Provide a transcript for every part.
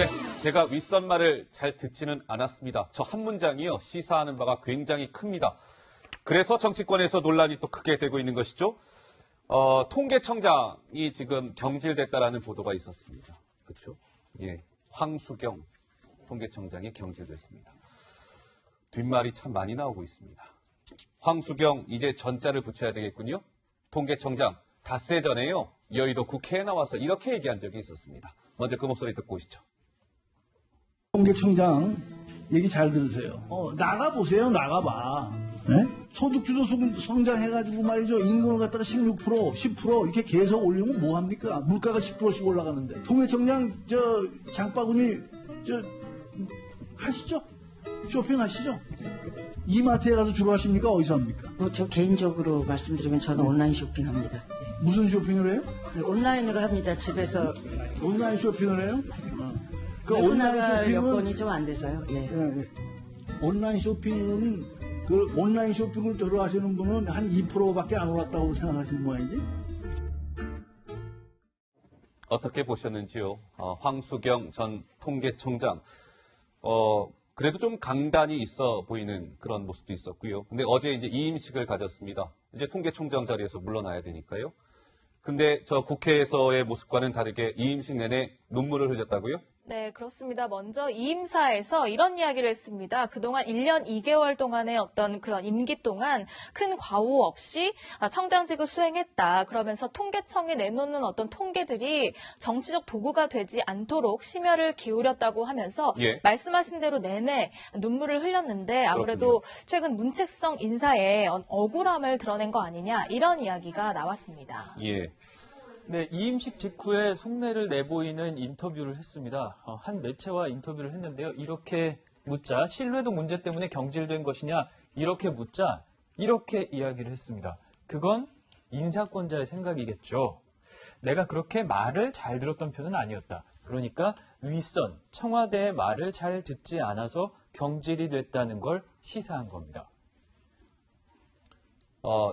네, 제가 윗선말을 잘 듣지는 않았습니다. 저 한 문장이요, 시사하는 바가 굉장히 큽니다. 그래서 정치권에서 논란이 또 크게 되고 있는 것이죠. 통계청장이 지금 경질됐다라는 보도가 있었습니다. 그렇죠? 예, 황수경 통계청장이 경질됐습니다. 뒷말이 참 많이 나오고 있습니다. 황수경 이제 전자를 붙여야 되겠군요. 통계청장 닷새 전에요, 여의도 국회에 나와서 이렇게 얘기한 적이 있었습니다. 먼저 그 목소리 듣고 오시죠. 통계청장 얘기 잘 들으세요. 나가보세요. 나가봐. 네? 소득주도 성장해가지고 말이죠. 인건을 갖다가 16%, 10% 이렇게 계속 올리면 뭐합니까? 물가가 10%씩 올라가는데. 통계청장 장바구니 하시죠? 쇼핑하시죠? 이마트에 가서 주로 하십니까? 어디서 합니까? 저 개인적으로 말씀드리면 저는 온라인 쇼핑합니다. 예. 무슨 쇼핑을 해요? 온라인으로 합니다. 집에서. 온라인 쇼핑을 해요? 그 외국 온라인 나갈 쇼핑은 여건이 좀 안 돼서요. 예. 예. 온라인 쇼핑은 그 온라인 쇼핑을 주로 하시는 분은 한 2%밖에 안 올랐다고 생각하시는 모양이지? 어떻게 보셨는지요? 황수경 전 통계청장. 그래도 좀 강단이 있어 보이는 그런 모습도 있었고요. 근데 어제 이제 이임식을 가졌습니다. 이제 통계총장 자리에서 물러나야 되니까요. 근데 저 국회에서의 모습과는 다르게 이임식 내내 눈물을 흘렸다고요? 네, 그렇습니다. 먼저 이임사에서 이런 이야기를 했습니다. 그동안 1년 2개월 동안의 어떤 그런 임기 동안 큰 과오 없이 청장직을 수행했다. 그러면서 통계청이 내놓는 어떤 통계들이 정치적 도구가 되지 않도록 심혈을 기울였다고 하면서 예. 말씀하신 대로 내내 눈물을 흘렸는데 아무래도 그렇군요. 최근 문책성 인사에 억울함을 드러낸 거 아니냐 이런 이야기가 나왔습니다. 예. 네, 이임식 직후에 속내를 내보이는 인터뷰를 했습니다. 한 매체와 인터뷰를 했는데요. 이렇게 묻자, 신뢰도 문제 때문에 경질된 것이냐, 이렇게 묻자, 이렇게 이야기를 했습니다. 그건 인사권자의 생각이겠죠. 내가 그렇게 말을 잘 들었던 편은 아니었다. 그러니까 윗선, 청와대의 말을 잘 듣지 않아서 경질이 됐다는 걸 시사한 겁니다.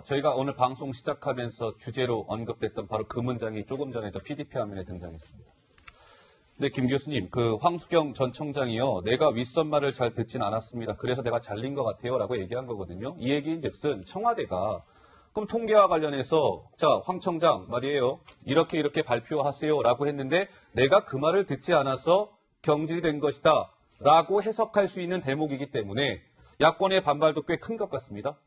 저희가 오늘 방송 시작하면서 주제로 언급됐던 바로 그 문장이 조금 전에 저 PDP 화면에 등장했습니다. 네, 김 교수님, 그 황수경 전 청장이요, 내가 윗선 말을 잘 듣진 않았습니다. 그래서 내가 잘린 것 같아요. 라고 얘기한 거거든요. 이 얘기인 즉슨 청와대가 그럼 통계와 관련해서 자, 황 청장 말이에요. 이렇게 발표하세요. 라고 했는데 내가 그 말을 듣지 않아서 경질이 된 것이다. 라고 해석할 수 있는 대목이기 때문에 야권의 반발도 꽤 큰 것 같습니다.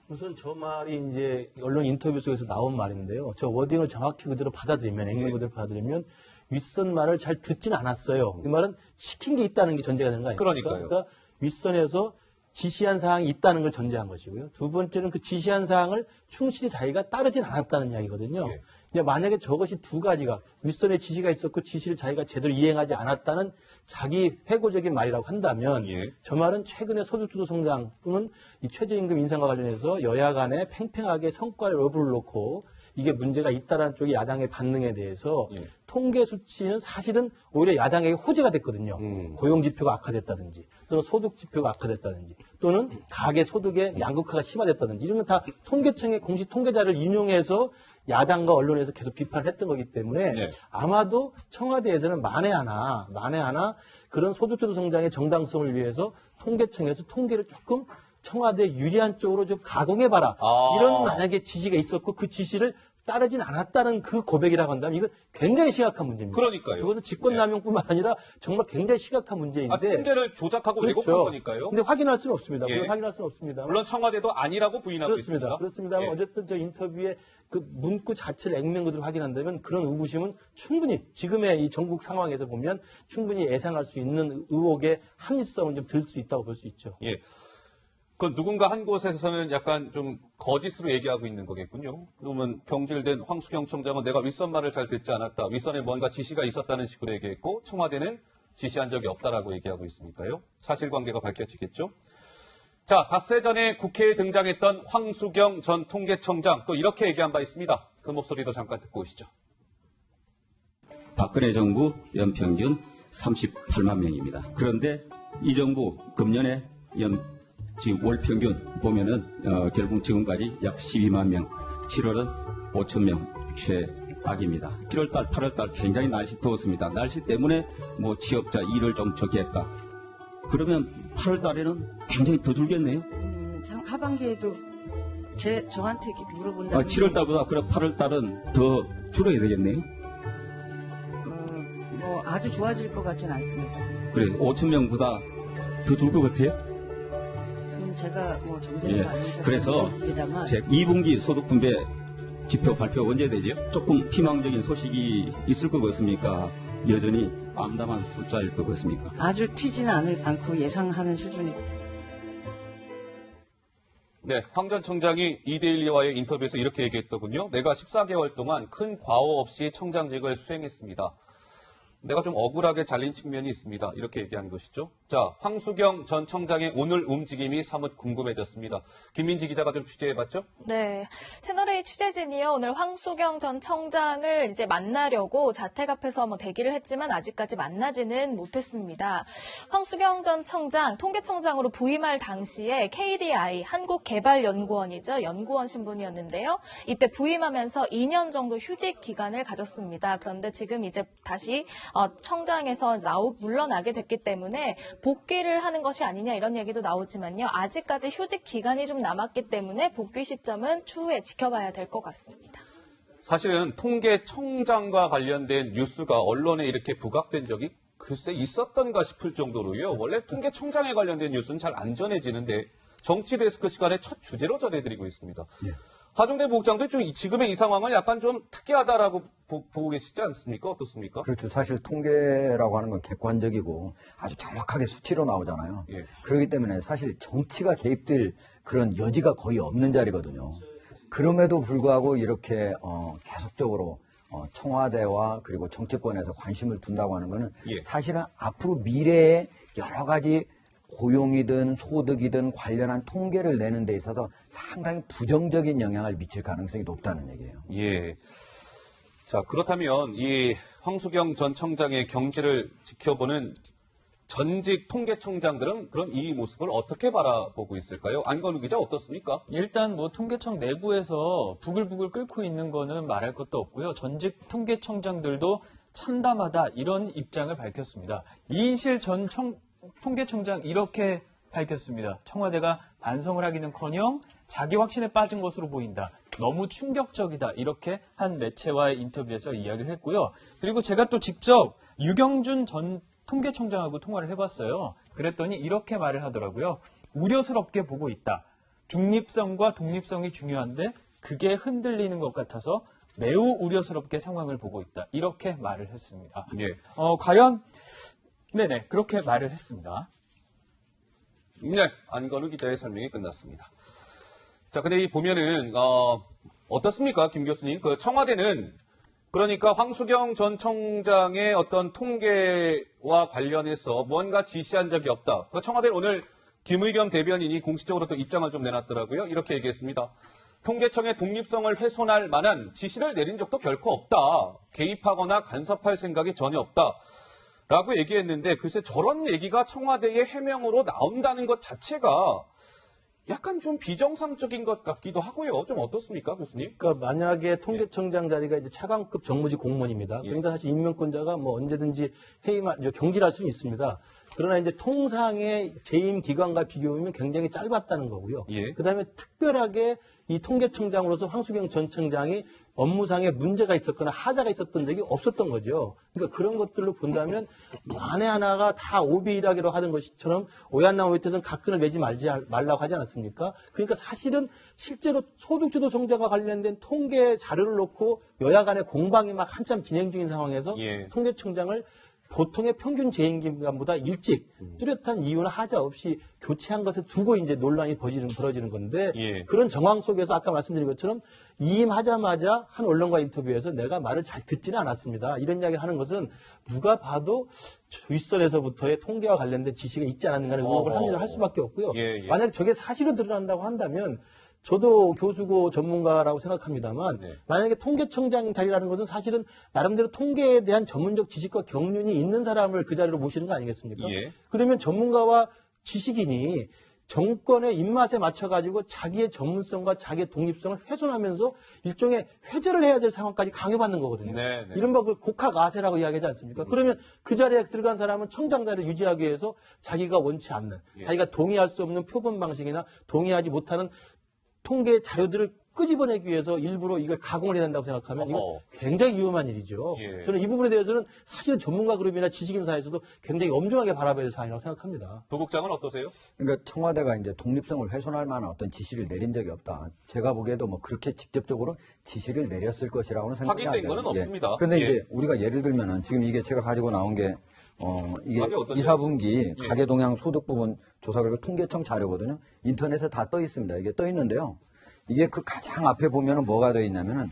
우선 저 말이 이제 언론 인터뷰 속에서 나온 말인데요. 저 워딩을 정확히 그대로 받아들이면, 앵글 그대로 받아들이면 윗선 말을 잘 듣진 않았어요. 이 말은 시킨 게 있다는 게 전제가 되는 거 아닙니까? 그러니까요. 그러니까 윗선에서 지시한 사항이 있다는 걸 전제한 것이고요. 두 번째는 그 지시한 사항을 충실히 자기가 따르진 않았다는 이야기거든요. 예. 근데 만약에 저것이 두 가지가 윗선의 지시가 있었고 지시를 자기가 제대로 이행하지 않았다는 자기 회고적인 말이라고 한다면 예. 저 말은 최근에 소득주도 성장 또는 이 최저임금 인상과 관련해서 여야 간에 팽팽하게 성과를 러브를 놓고 이게 문제가 있다라는 쪽의 야당의 반응에 대해서 예. 통계 수치는 사실은 오히려 야당에게 호재가 됐거든요. 고용 지표가 악화됐다든지 또는 소득 지표가 악화됐다든지 또는 가계 소득의 양극화가 심화됐다든지 이런 건 다 통계청의 공식 통계자를 인용해서 야당과 언론에서 계속 비판을 했던 거기 때문에 네. 아마도 청와대에서는 만에 하나 그런 소득주도 성장의 정당성을 위해서 통계청에서 통계를 조금 청와대 유리한 쪽으로 좀 가공해봐라. 이런 만약에 지시가 있었고 그 지시를 따르진 않았다는 그 고백이라고 한다면 이건 굉장히 심각한 문제입니다. 그러니까요. 그것은 직권남용뿐만 아니라 정말 굉장히 심각한 문제인데. 통계를 조작하고 왜곡한 거니까요. 근데 확인할 수는 없습니다. 예. 물론 확인할 수는 없습니다. 물론 청와대도 아니라고 부인하고 있습니다. 그렇습니다. 예. 어쨌든 저 인터뷰에 그 문구 자체를 액면 그대로 확인한다면 그런 의구심은 충분히 지금의 이 전국 상황에서 보면 충분히 예상할 수 있는 의혹의 합리성은 좀 들 수 있다고 볼 수 있죠. 예. 그 누군가 한 곳에서는 약간 좀 거짓으로 얘기하고 있는 거겠군요. 그러면 경질된 황수경 청장은 내가 윗선 말을 잘 듣지 않았다. 윗선에 뭔가 지시가 있었다는 식으로 얘기했고 청와대는 지시한 적이 없다라고 얘기하고 있으니까요. 사실관계가 밝혀지겠죠. 자, 닷새 전에 국회에 등장했던 황수경 전 통계청장 또 이렇게 얘기한 바 있습니다. 그 목소리도 잠깐 듣고 오시죠. 박근혜 정부 연평균 38만 명입니다. 그런데 이 정부 금년에 지금 월 평균 보면은 결국 지금까지 약 12만 명, 7월은 5천 명 악입니다. 7월달, 8월달 굉장히 날씨 더웠습니다. 날씨 때문에 뭐 취업자 일을 좀 적게 했다. 그러면 8월달에는 굉장히 더 줄겠네요. 참 하반기에도 저한테 이렇게 물어본다면 7월달보다 그럼 8월달은 더 줄어야 되겠네요. 뭐 아주 좋아질 것 같지는 않습니다. 그래 5천 명보다 더 줄 것 같아요. 제가 뭐 정제가 예. 아니어서 그래서 모르겠습니다만 제 2분기 소득 분배 지표 발표 언제 되죠? 조금 희망적인 소식이 있을 것 같습니까? 여전히 암담한 숫자일 것 같습니까? 아주 튀지는 않고 예상하는 수준이. 네, 황 전 청장이 이데일리와의 인터뷰에서 이렇게 얘기했더군요. 내가 14개월 동안 큰 과오 없이 청장직을 수행했습니다. 내가 좀 억울하게 잘린 측면이 있습니다. 이렇게 얘기한 것이죠. 자, 황수경 전 청장의 오늘 움직임이 사뭇 궁금해졌습니다. 김민지 기자가 좀 취재해봤죠? 네. 채널A 취재진이요. 오늘 황수경 전 청장을 이제 만나려고 자택 앞에서 대기를 했지만 아직까지 만나지는 못했습니다. 황수경 전 청장, 통계청장으로 부임할 당시에 KDI, 한국개발연구원이죠. 연구원 신분이었는데요. 이때 부임하면서 2년 정도 휴직 기간을 가졌습니다. 그런데 지금 이제 다시 청장에서 물러나게 됐기 때문에 복귀를 하는 것이 아니냐 이런 얘기도 나오지만요. 아직까지 휴직 기간이 좀 남았기 때문에 복귀 시점은 추후에 지켜봐야 될 것 같습니다. 사실은 통계청장과 관련된 뉴스가 언론에 이렇게 부각된 적이 글쎄 있었던가 싶을 정도로요. 원래 통계청장에 관련된 뉴스는 잘 안 전해지는데 정치데스크 시간에 첫 주제로 전해드리고 있습니다. 예. 하종대 부국장도 좀 지금의 이 상황을 약간 좀 특이하다라고 보고 계시지 않습니까? 어떻습니까? 그렇죠. 사실 통계라고 하는 건 객관적이고 아주 정확하게 수치로 나오잖아요. 예. 그렇기 때문에 사실 정치가 개입될 그런 여지가 거의 없는 자리거든요. 그럼에도 불구하고 이렇게 계속적으로 청와대와 그리고 정치권에서 관심을 둔다고 하는 거는 예. 사실은 앞으로 미래에 여러 가지 고용이든 소득이든 관련한 통계를 내는 데 있어서 상당히 부정적인 영향을 미칠 가능성이 높다는 얘기예요. 예. 자, 그렇다면 이 황수경 전 청장의 경지를 지켜보는 전직 통계청장들은 그럼 이 모습을 어떻게 바라보고 있을까요? 안건우 기자 어떻습니까? 일단 통계청 내부에서 부글부글 끓고 있는 거는 말할 것도 없고요. 전직 통계청장들도 참담하다 이런 입장을 밝혔습니다. 이인실 전 통계청장 이렇게 밝혔습니다. 청와대가 반성을 하기는커녕 자기 확신에 빠진 것으로 보인다. 너무 충격적이다. 이렇게 한 매체와의 인터뷰에서 이야기를 했고요. 그리고 제가 또 직접 유경준 전 통계청장하고 통화를 해봤어요. 그랬더니 이렇게 말을 하더라고요. 우려스럽게 보고 있다. 중립성과 독립성이 중요한데 그게 흔들리는 것 같아서 매우 우려스럽게 상황을 보고 있다. 이렇게 말을 했습니다. 예. 과연 네네 그렇게 말을 했습니다. 네, 안건우 기자의 설명이 끝났습니다. 자, 근데 보면은 어떻습니까, 김 교수님? 그 청와대는 그러니까 황수경 전 청장의 어떤 통계와 관련해서 뭔가 지시한 적이 없다. 그 청와대는 오늘 김의겸 대변인이 공식적으로 또 입장을 좀 내놨더라고요. 이렇게 얘기했습니다. 통계청의 독립성을 훼손할 만한 지시를 내린 적도 결코 없다. 개입하거나 간섭할 생각이 전혀 없다. 라고 얘기했는데 글쎄 저런 얘기가 청와대의 해명으로 나온다는 것 자체가 약간 좀 비정상적인 것 같기도 하고요. 좀 어떻습니까, 교수님? 그러니까 만약에 통계청장 자리가 이제 차관급 정무직 공무원입니다. 그러니까 사실 임명권자가 언제든지 경질할 수는 있습니다. 그러나 이제 통상의 재임 기관과 비교하면 굉장히 짧았다는 거고요. 예. 그다음에 특별하게 이 통계청장으로서 황수경 전 청장이 업무상에 문제가 있었거나 하자가 있었던 적이 없었던 거죠. 그러니까 그런 것들로 본다면 만에 하나가 다 오비라기로 하던 것처럼 오얏나무 밑에서는 각근을 매지 말라고 하지 않았습니까? 그러니까 사실은 실제로 소득주도 성장과 관련된 통계 자료를 놓고 여야 간의 공방이 막 한참 진행 중인 상황에서 예. 통계청장을 보통의 평균 재임 기간보다 일찍 뚜렷한 이유나 하자 없이 교체한 것에 두고 이제 논란이 벌어지는 건데 예. 그런 정황 속에서 아까 말씀드린 것처럼 이임하자마자 한 언론과 인터뷰에서 내가 말을 잘 듣지는 않았습니다. 이런 이야기를 하는 것은 누가 봐도 윗선에서부터의 통계와 관련된 지시가 있지 않았는가는 의혹을 합리화할 수밖에 없고요. 예, 예. 만약 저게 사실로 드러난다고 한다면 저도 교수고 전문가라고 생각합니다만 네. 만약에 통계청장 자리라는 것은 사실은 나름대로 통계에 대한 전문적 지식과 경륜이 있는 사람을 그 자리로 모시는 거 아니겠습니까? 예. 그러면 전문가와 지식인이 정권의 입맛에 맞춰가지고 자기의 전문성과 자기의 독립성을 훼손하면서 일종의 회절을 해야 될 상황까지 강요받는 거거든요. 네. 이른바 그 곡학아세라고 이야기하지 않습니까? 그러면 그 자리에 들어간 사람은 청장 자리를 유지하기 위해서 자기가 원치 않는, 자기가 동의할 수 없는 표본 방식이나 동의하지 못하는 통계 자료들을 끄집어내기 위해서 일부러 이걸 가공을 해야 된다고 생각하면 이거 굉장히 위험한 일이죠. 예. 저는 이 부분에 대해서는 사실은 전문가 그룹이나 지식인 사회에서도 굉장히 엄중하게 바라봐야 될 사안이라고 생각합니다. 부국장은 어떠세요? 그러니까 청와대가 이제 독립성을 훼손할 만한 어떤 지시를 내린 적이 없다. 제가 보기에도 뭐 그렇게 직접적으로 지시를 내렸을 것이라고는 생각이 안 돼요. 확인된 거는 없습니다. 그런데 예. 이제 우리가 예를 들면은 지금 이게 제가 가지고 나온 게 이게 답이 어떠세요? 2, 4분기 예. 가계 동향 소득 부분 조사 결과 통계청 자료거든요. 인터넷에 다 떠 있습니다. 이게 떠 있는데요. 이게 그 가장 앞에 보면은 뭐가 돼 있냐면은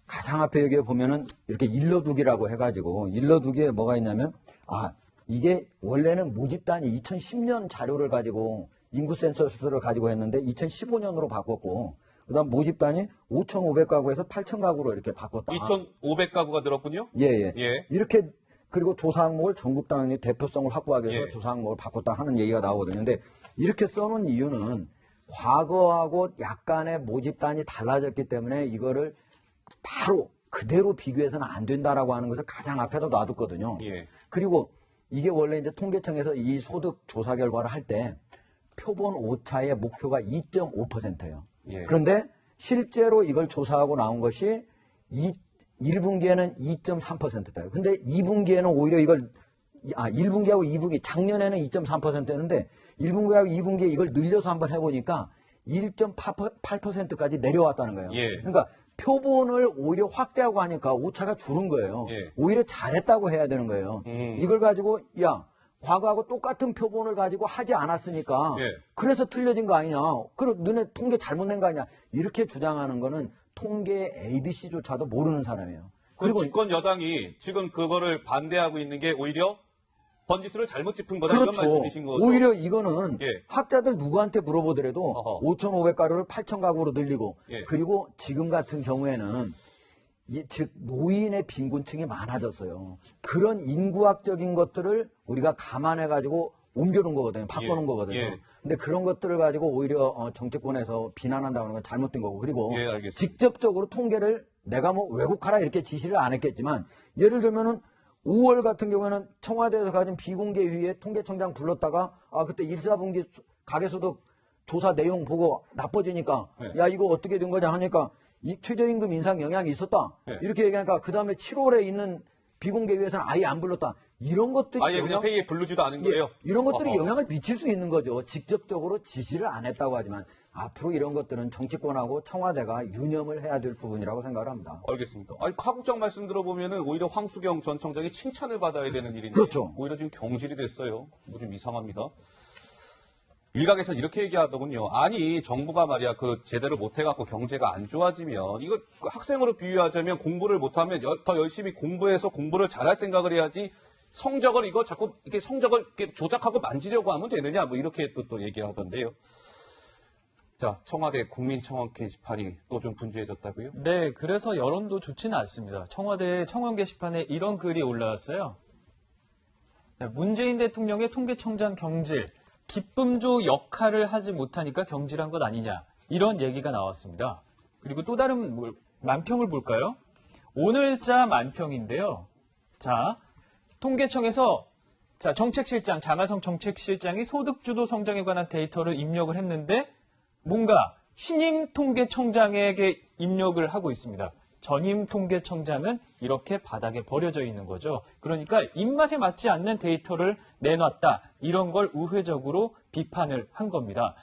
가장 앞에 여기에 보면은 이렇게 일러두기라고 해가지고 일러두기에 뭐가 있냐면 이게 원래는 모집단이 2010년 자료를 가지고 인구 센서스를 가지고 했는데 2015년으로 바꿨고 그다음 모집단이 5,500가구에서 8,000가구로 이렇게 바꿨다. 2,500가구가 늘었군요. 예. 예. 이렇게 그리고 조사 항목을 전국 단위 대표성을 확보하기 위해서 예. 조사 항목을 바꿨다 하는 얘기가 나오거든요. 근데 이렇게 써놓은 이유는 과거하고 약간의 모집단이 달라졌기 때문에 이거를 바로 그대로 비교해서는 안 된다라고 하는 것을 가장 앞에다 놔뒀거든요. 예. 그리고 이게 원래 이제 통계청에서 이 소득 조사 결과를 할 때 표본 오차의 목표가 2.5%예요. 예. 그런데 실제로 이걸 조사하고 나온 것이 1분기에는 2.3%대예요. 근데 2분기에는 오히려 이걸 1분기하고 2분기 작년에는 2.3%였는데 1분기하고 2분기에 이걸 늘려서 한번 해보니까 1.8%까지 내려왔다는 거예요. 예. 그러니까 표본을 오히려 확대하고 하니까 오차가 줄은 거예요. 예. 오히려 잘했다고 해야 되는 거예요. 이걸 가지고 과거하고 똑같은 표본을 가지고 하지 않았으니까 예. 그래서 틀려진 거 아니냐. 그리고 너네 통계 잘못낸 거 아니냐. 이렇게 주장하는 거는 통계 ABC조차도 모르는 사람이에요. 그리고 집권 여당이 지금 그거를 반대하고 있는 게 오히려 번지수를 잘못 짚은 거다 그렇죠. 이런 말씀이신 거죠. 오히려 이거는 예. 학자들 누구한테 물어보더라도 어허. 5,500가구를 8,000가구로 늘리고 예. 그리고 지금 같은 경우에는 즉 노인의 빈곤층이 많아졌어요. 그런 인구학적인 것들을 우리가 감안해 가지고 옮겨놓은 거거든요. 바꿔놓은 예. 거거든요. 예. 근데 그런 것들을 가지고 오히려 정치권에서 비난한다는 건 잘못된 거고 그리고 예, 알겠습니다. 직접적으로 통계를 내가 뭐 왜곡하라 이렇게 지시를 안 했겠지만 예를 들면은 5월 같은 경우에는 청와대에서 가진 비공개 회의에 통계청장 불렀다가 그때 1, 4분기 가계소득 조사 내용 보고 나빠지니까 네. 야 이거 어떻게 된 거냐 하니까 이 최저임금 인상 영향이 있었다. 네. 이렇게 얘기하니까 그 다음에 7월에 있는 비공개 회의에서는 아예 안 불렀다. 이런 것들이 아예 그냥 회의에 부르지도 않은 거예요. 이런 것들이 어허. 영향을 미칠 수 있는 거죠. 직접적으로 지시를 안 했다고 하지만 앞으로 이런 것들은 정치권하고 청와대가 유념을 해야 될 부분이라고 생각을 합니다. 알겠습니다. 하국장 말씀 들어보면은 오히려 황수경 전 청장이 칭찬을 받아야 되는 일인데 그렇죠. 오히려 지금 경질이 됐어요. 좀 이상합니다. 일각에서는 이렇게 얘기하더군요. 아니 정부가 말이야 그 제대로 못해갖고 경제가 안 좋아지면 이거 학생으로 비유하자면 공부를 못하면 더 열심히 공부해서 공부를 잘할 생각을 해야지 성적을 이거 자꾸 이렇게 성적을 이렇게 조작하고 만지려고 하면 되느냐 뭐 이렇게 또 얘기하던데요. 자, 청와대 국민청원 게시판이 또 좀 분주해졌다고요? 네, 그래서 여론도 좋지는 않습니다. 청와대 청원 게시판에 이런 글이 올라왔어요. 문재인 대통령의 통계청장 경질, 기쁨조 역할을 하지 못하니까 경질한 것 아니냐, 이런 얘기가 나왔습니다. 그리고 또 다른 만평을 볼까요? 오늘자 만평인데요. 자, 통계청에서 정책실장, 장하성 정책실장이 소득주도 성장에 관한 데이터를 입력을 했는데 뭔가 신임 통계청장에게 입력을 하고 있습니다. 전임 통계청장은 이렇게 바닥에 버려져 있는 거죠. 그러니까 입맛에 맞지 않는 데이터를 내놨다. 이런 걸 우회적으로 비판을 한 겁니다.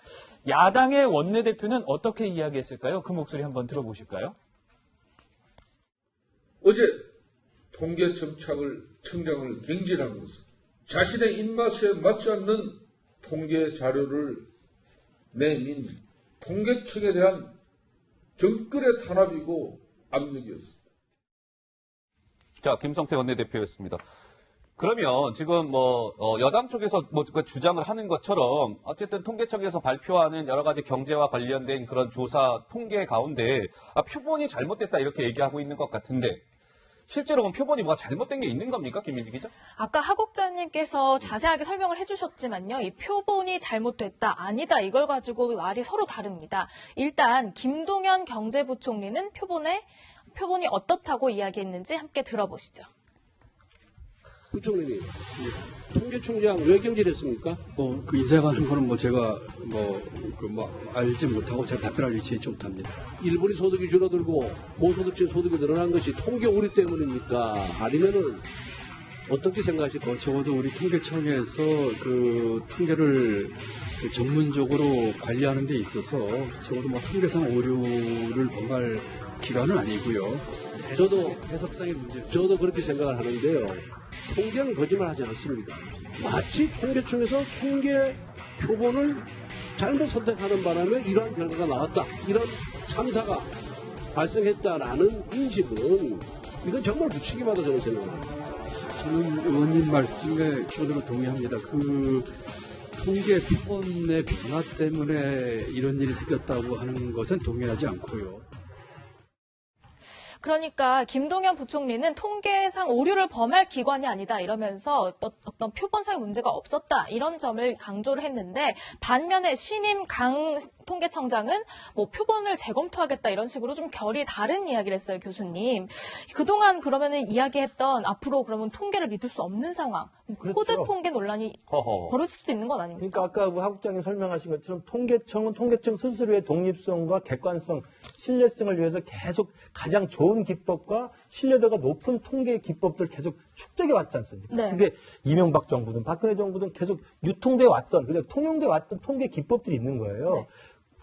야당의 원내대표는 어떻게 이야기했을까요? 그 목소리 한번 들어보실까요? 어제 통계청장을 경질한 것은 자신의 입맛에 맞지 않는 통계 자료를 내민 통계청에 대한 정권의 탄압이고 압력이었습니다. 자, 김성태 원내대표였습니다. 그러면 지금 여당 쪽에서 주장을 하는 것처럼 어쨌든 통계청에서 발표하는 여러 가지 경제와 관련된 그런 조사 통계 가운데 표본이 잘못됐다 이렇게 얘기하고 있는 것 같은데 실제로 그럼 표본이 뭐가 잘못된 게 있는 겁니까, 김민지 기자? 아까 하국자님께서 자세하게 설명을 해주셨지만요. 이 표본이 잘못됐다, 아니다 이걸 가지고 말이 서로 다릅니다. 일단 김동연 경제부총리는 표본이 어떻다고 이야기했는지 함께 들어보시죠. 부총리님, 통계청장 왜 경질했습니까? 그 인사하는 거는 뭐 제가 알지 못하고 제가 답변할 위치에 있지 못합니다. 일본이 소득이 줄어들고 고소득층 소득이 늘어난 것이 통계 오류 때문입니까? 아니면은 어떻게 생각하실까요? 적어도 우리 통계청에서 그 통계를 전문적으로 관리하는 데 있어서 적어도 뭐 통계상 오류를 범할 기관은 아니고요. 해석상의 문제죠. 저도 그렇게 생각을 하는데요. 통계는 거짓말하지 않습니다. 마치 통계청에서 통계 표본을 잘못 선택하는 바람에 이러한 결과가 나왔다. 이런 참사가 발생했다라는 인식은 이건 정말 무책임하다 저는 생각합니다. 저는 의원님 말씀에 기본으로 동의합니다. 그 통계 표본의 변화 때문에 이런 일이 생겼다고 하는 것은 동의하지 않고요. 그러니까 김동연 부총리는 통계상 오류를 범할 기관이 아니다 이러면서 어떤 표본상의 문제가 없었다 이런 점을 강조를 했는데, 반면에 신임 강 통계청장은 뭐 표본을 재검토하겠다 이런 식으로 좀 결이 다른 이야기를 했어요, 교수님. 그동안 그러면은 이야기했던 앞으로 그러면 통계를 믿을 수 없는 상황, 그렇죠. 코드 통계 논란이 벌어질 수도 있는 건 아닙니까? 그러니까 아까 하국장님 설명하신 것처럼 통계청은 통계청 스스로의 독립성과 객관성, 신뢰성을 위해서 계속 가장 좋은 기법과 신뢰도가 높은 통계 기법들 계속 축적해 왔지 않습니까? 네. 그게 이명박 정부든 박근혜 정부든 계속 유통돼 왔던, 그냥 통용돼 왔던 통계 기법들이 있는 거예요. 네.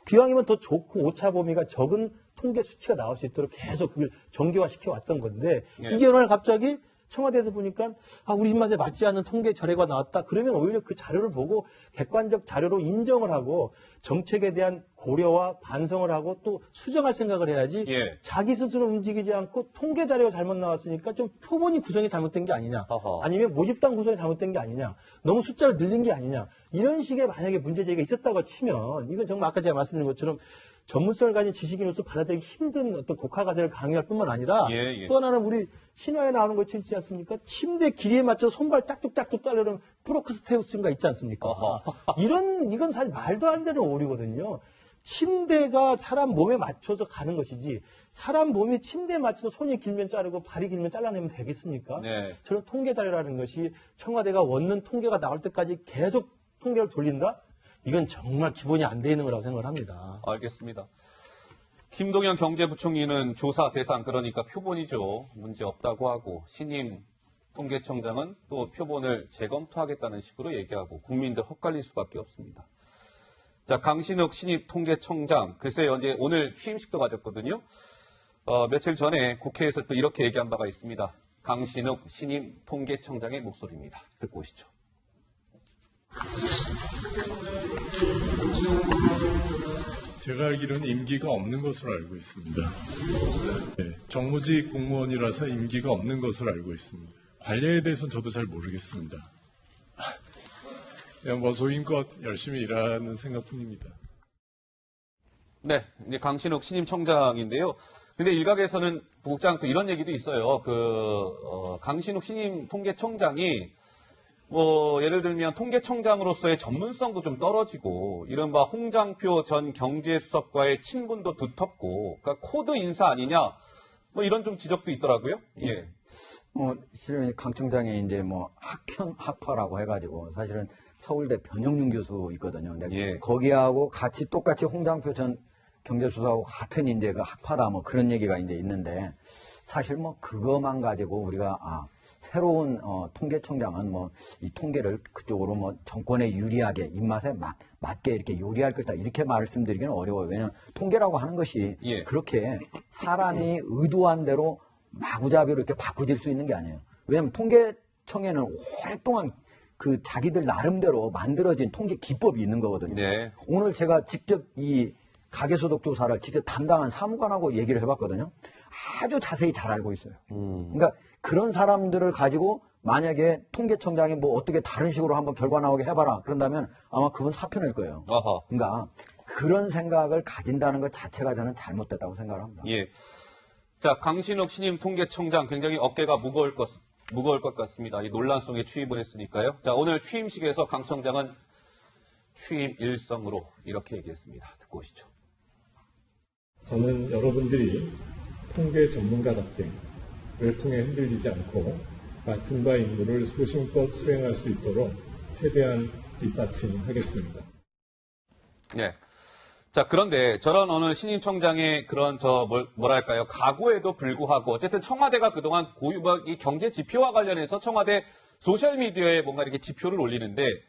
기왕이면 더 좋고 오차 범위가 적은 통계 수치가 나올 수 있도록 계속 그걸 정교화시켜 왔던 건데, 이게 어느 날 갑자기 청와대에서 보니까 우리 입맛에 맞지 않는 통계 자료가 나왔다. 그러면 오히려 그 자료를 보고 객관적 자료로 인정을 하고 정책에 대한 고려와 반성을 하고 또 수정할 생각을 해야지, 자기 스스로 움직이지 않고 통계 자료가 잘못 나왔으니까 좀 표본이 구성이 잘못된 게 아니냐, 아니면 모집단 구성이 잘못된 게 아니냐, 너무 숫자를 늘린 게 아니냐, 이런 식의 만약에 문제제기가 있었다고 치면 이건 정말 아까 제가 말씀드린 것처럼 전문성을 가진 지식인으로서 받아들이기 힘든 어떤 곡하가세를 강요할 뿐만 아니라 또 하나는 우리 신화에 나오는 것 있지 않습니까? 침대 길이에 맞춰 손발 짝쭉짝쭉 자르는 프로크스테우스인가 있지 않습니까? 이건 사실 말도 안 되는 오류거든요. 침대가 사람 몸에 맞춰서 가는 것이지, 사람 몸이 침대에 맞춰서 손이 길면 자르고 발이 길면 잘라내면 되겠습니까? 저는 통계 자료라는 것이 청와대가 원하는 통계가 나올 때까지 계속 통계를 돌린다? 이건 정말 기본이 안 돼 있는 거라고 생각을 합니다. 알겠습니다. 김동연 경제부총리는 조사 대상, 그러니까 표본이죠, 문제 없다고 하고, 신임 통계청장은 또 표본을 재검토하겠다는 식으로 얘기하고, 국민들 헛갈릴 수밖에 없습니다. 자, 강신욱 신임 통계청장, 글쎄 이제 오늘 취임식도 가졌거든요. 며칠 전에 국회에서 또 이렇게 얘기한 바가 있습니다. 강신욱 신임 통계청장의 목소리입니다. 듣고 오시죠. 제가 알기로는 임기가 없는 것으로 알고 있습니다. 정무직 공무원이라서 임기가 없는 것으로 알고 있습니다. 관례에 대해서는 저도 잘 모르겠습니다. 그냥 뭐 소임껏 열심히 일하는 생각뿐입니다. 네, 이제 강신욱 신임 청장인데요. 근데 일각에서는 부국장 또 이런 얘기도 있어요. 강신욱 신임 통계청장이 예를 들면 통계청장으로서의 전문성도 좀 떨어지고, 이른바 홍장표 전 경제수석과의 친분도 두텁고, 그러니까 코드 인사 아니냐, 이런 좀 지적도 있더라고요. 예. 실은 강 청장이 이제 학파라고 해가지고, 사실은 서울대 변영윤 교수 있거든요. 근데 거기하고 같이 똑같이 홍장표 전 경제수석하고 같은 이제 그 학파다 그런 얘기가 이제 있는데, 사실 그것만 가지고 우리가 새로운 통계청장은 이 통계를 그쪽으로 정권에 유리하게 입맛에 맞게 이렇게 요리할 것이다, 이렇게 말씀드리기는 어려워요. 왜냐하면 통계라고 하는 것이 그렇게 사람이 의도한 대로 마구잡이로 이렇게 바꾸질 수 있는 게 아니에요. 왜냐하면 통계청에는 오랫동안 그 자기들 나름대로 만들어진 통계 기법이 있는 거거든요. 오늘 제가 직접 이 가계소득 조사를 직접 담당한 사무관하고 얘기를 해봤거든요. 아주 자세히 잘 알고 있어요. 그러니까 그런 사람들을 가지고 만약에 통계청장이 어떻게 다른 식으로 한번 결과 나오게 해봐라, 그런다면 아마 그분 사표 낼 거예요. 그러니까 그런 생각을 가진다는 것 자체가 저는 잘못됐다고 생각을 합니다. 자, 강신욱 신임 통계청장 굉장히 어깨가 무거울 것 같습니다. 이 논란 속에 취임을 했으니까요. 자, 오늘 취임식에서 강 청장은 취임 일성으로 이렇게 얘기했습니다. 듣고 오시죠. 저는 여러분들이 통계 전문가답게 외통에 흔들리지 않고 맡은 바 임무를 소신껏 수행할 수 있도록 최대한 뒷받침하겠습니다. 네. 자, 그런데 저런 오늘 신임 청장의 그런 뭐랄까요, 각오에도 불구하고 어쨌든 청와대가 그동안 이 경제 지표와 관련해서 청와대 소셜미디어에 뭔가 이렇게 지표를 올리는데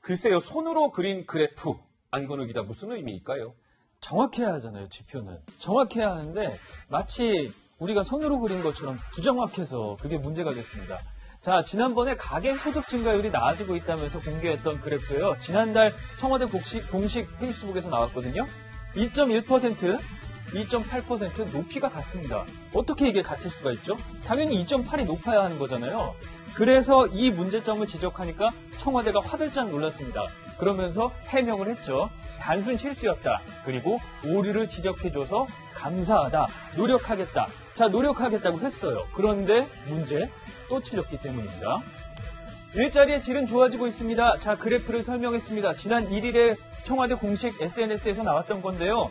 글쎄요, 손으로 그린 그래프, 안건우 기자 무슨 의미일까요? 정확해야 하잖아요, 지표는. 정확해야 하는데 마치 우리가 손으로 그린 것처럼 부정확해서 그게 문제가 됐습니다. 자, 지난번에 가계 소득 증가율이 나아지고 있다면서 공개했던 그래프예요. 지난달 청와대 공식 페이스북에서 나왔거든요. 2.1%, 2.8% 높이가 같습니다. 어떻게 이게 같을 수가 있죠? 당연히 2.8이 높아야 하는 거잖아요. 그래서 이 문제점을 지적하니까 청와대가 화들짝 놀랐습니다. 그러면서 해명을 했죠. 단순 실수였다. 그리고 오류를 지적해줘서 감사하다. 노력하겠다. 자, 노력하겠다고 했어요. 그런데 문제 또 틀렸기 때문입니다. 일자리의 질은 좋아지고 있습니다. 자, 그래프를 설명했습니다. 지난 1일에 청와대 공식 SNS에서 나왔던 건데요.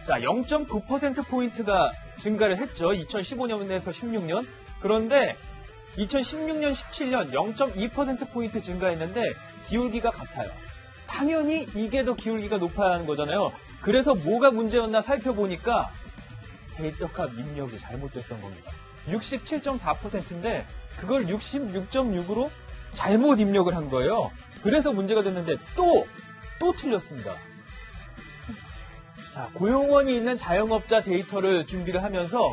자, 0.9%포인트가 증가를 했죠. 2015년에서 16년. 그런데 2016년, 17년 0.2%포인트 증가했는데 기울기가 같아요. 당연히 이게 더 기울기가 높아야 하는 거잖아요. 그래서 뭐가 문제였나 살펴보니까 데이터값 입력이 잘못됐던 겁니다. 67.4%인데 그걸 66.6으로 잘못 입력을 한 거예요. 그래서 문제가 됐는데 또 틀렸습니다. 자, 고용원이 있는 자영업자 데이터를 준비를 하면서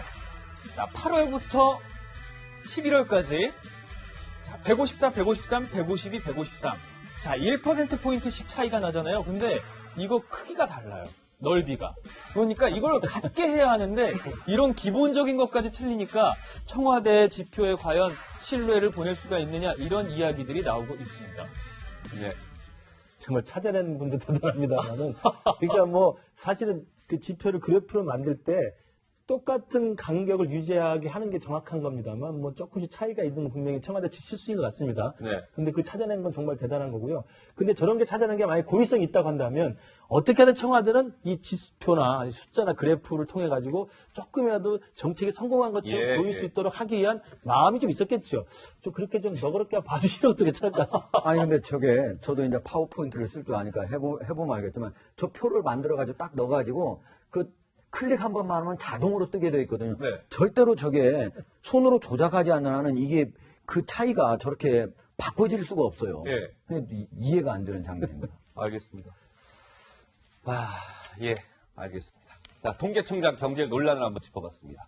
자, 8월부터 11월까지 자, 154, 153, 152, 153. 자, 1%포인트씩 차이가 나잖아요. 근데 이거 크기가 달라요. 넓이가. 그러니까 이걸 같게 해야 하는데 이런 기본적인 것까지 틀리니까 청와대 지표에 과연 신뢰를 보낼 수가 있느냐 이런 이야기들이 나오고 있습니다. 네. 정말 찾아낸 분도 대단합니다만은 그러니까 뭐 사실은 그 지표를 그래프로 만들 때 똑같은 간격을 유지하게 하는 게 정확한 겁니다만 뭐 조금씩 차이가 있는 건 분명히 청와대 실수인 것 같습니다. 네. 근데 그걸 찾아낸 건 정말 대단한 거고요. 근데 저런 게 찾아낸 게 만약에 고의성이 있다고 한다면 어떻게 하든 청와대는 이 지표나 숫자나 그래프를 통해 가지고 조금이라도 정책에 성공한 것처럼 보일 수 있도록 하기 위한 마음이 좀 있었겠죠. 좀 그렇게 좀 너그럽게 봐주시는 것도 괜찮을 것 같습니다. 아니 근데 저도 이제 파워포인트를 쓸 줄 아니까 해보면 알겠지만 저 표를 만들어 가지고 딱 넣어가지고 그 클릭 한 번만 하면 자동으로 뜨게 되어 있거든요. 네. 절대로 저게 손으로 조작하지 않는 한은 이게 그 차이가 저렇게 바꿔질 수가 없어요. 예. 이해가 안 되는 장면입니다. 알겠습니다. 예, 알겠습니다. 자, 통계청장 경질 논란을 한번 짚어봤습니다.